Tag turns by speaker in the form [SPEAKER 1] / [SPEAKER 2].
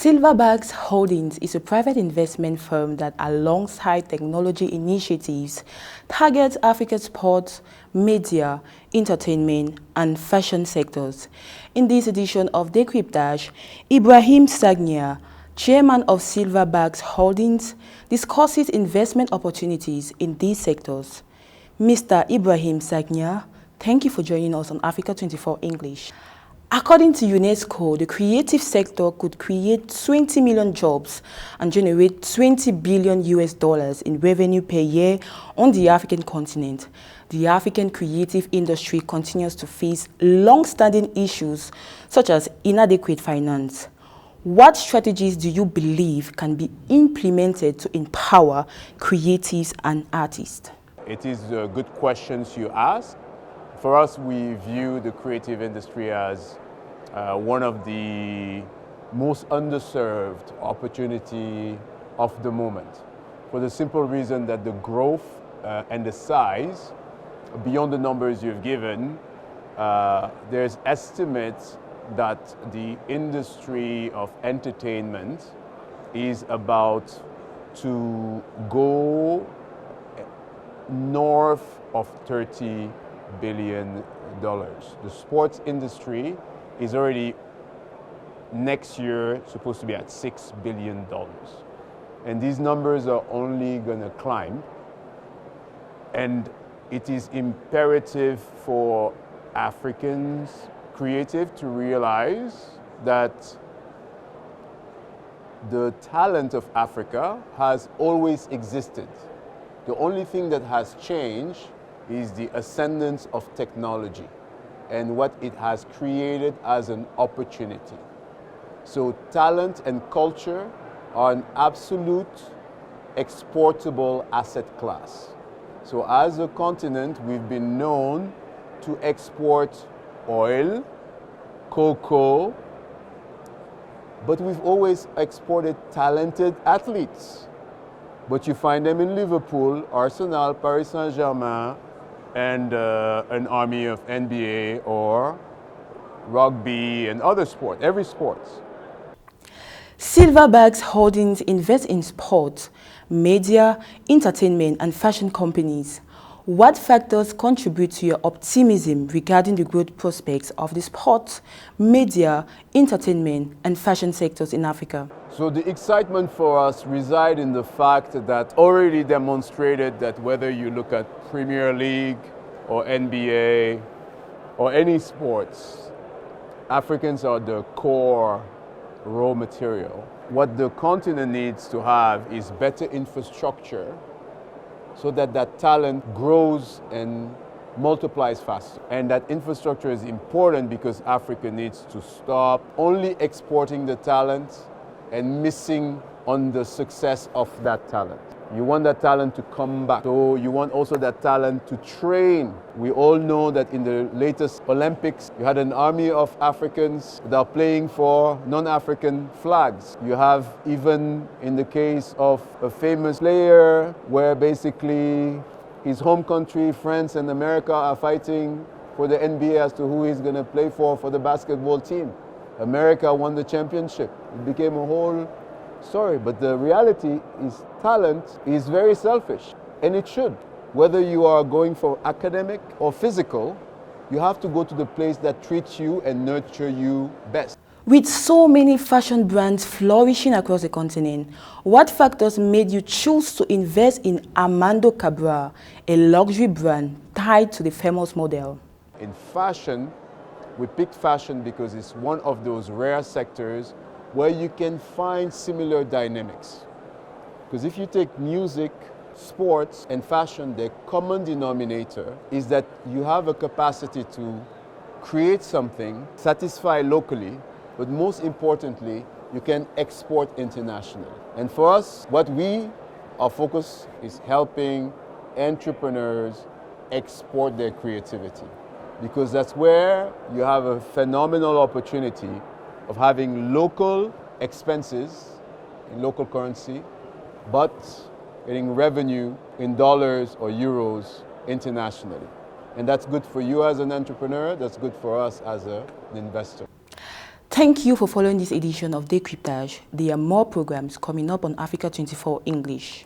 [SPEAKER 1] Silverbacks Holdings is a private investment firm that, alongside technology initiatives, targets Africa's sports, media, entertainment, and fashion sectors. In this edition of Decryptage, Ibrahim Sagna, chairman of Silverbacks Holdings, discusses investment opportunities in these sectors. Mr. Ibrahim Sagna, thank you for joining us on Africa 24 English. According to UNESCO, the creative sector could create 20 million jobs and generate $20 billion in revenue per year on the African continent. The African creative industry continues to face long-standing issues such as inadequate finance. What strategies do you believe can be implemented to empower creatives and artists?
[SPEAKER 2] It is good questions you ask. For us, we view the creative industry as one of the most underserved opportunity of the moment, for the simple reason that the growth and the size, beyond the numbers you've given, there's estimates that the industry of entertainment is about to go north of $30 billion. The sports industry is already next year supposed to be at $6 billion. And these numbers are only going to climb. And it is imperative for Africans creative to realize that the talent of Africa has always existed. The only thing that has changed is the ascendance of technology and what it has created as an opportunity. So talent and culture are an absolute exportable asset class. So as a continent, we've been known to export oil, cocoa, but we've always exported talented athletes. But you find them in Liverpool, Arsenal, Paris Saint-Germain, and an army of NBA or rugby and other sports, every sport.
[SPEAKER 1] Silverbacks Holdings invests in sports, media, entertainment, and fashion companies. What factors contribute to your optimism regarding the growth prospects of the sports, media, entertainment, and fashion sectors in Africa?
[SPEAKER 2] So the excitement for us resides in the fact that already demonstrated that whether you look at Premier League or NBA or any sports, Africans are the core raw material. What the continent needs to have is better infrastructure so that that talent grows and multiplies faster. And that infrastructure is important because Africa needs to stop only exporting the talent and missing on the success of that talent. You want that talent to come back. So you want also that talent to train. We all know that in the latest Olympics, you had an army of Africans that are playing for non-African flags. You have even in the case of a famous player where basically his home country, France and America, are fighting for the NBA as to who he's going to play for the basketball team. America won the championship. It became a whole story, but the reality is talent is very selfish, and it should. Whether you are going for academic or physical, you have to go to the place that treats you and nurture you best.
[SPEAKER 1] With so many fashion brands flourishing across the continent, what factors made you choose to invest in Armando Cabral, a luxury brand tied to the famous model?
[SPEAKER 2] In fashion, we picked fashion because it's one of those rare sectors where you can find similar dynamics. Because if you take music, sports, and fashion, the common denominator is that you have a capacity to create something, satisfy locally, but most importantly, you can export internationally. And for us, our focus is helping entrepreneurs export their creativity. Because that's where you have a phenomenal opportunity of having local expenses in local currency, but getting revenue in dollars or euros internationally. And that's good for you as an entrepreneur, that's good for us as an investor.
[SPEAKER 1] Thank you for following this edition of Decryptage. There are more programs coming up on Africa 24 English.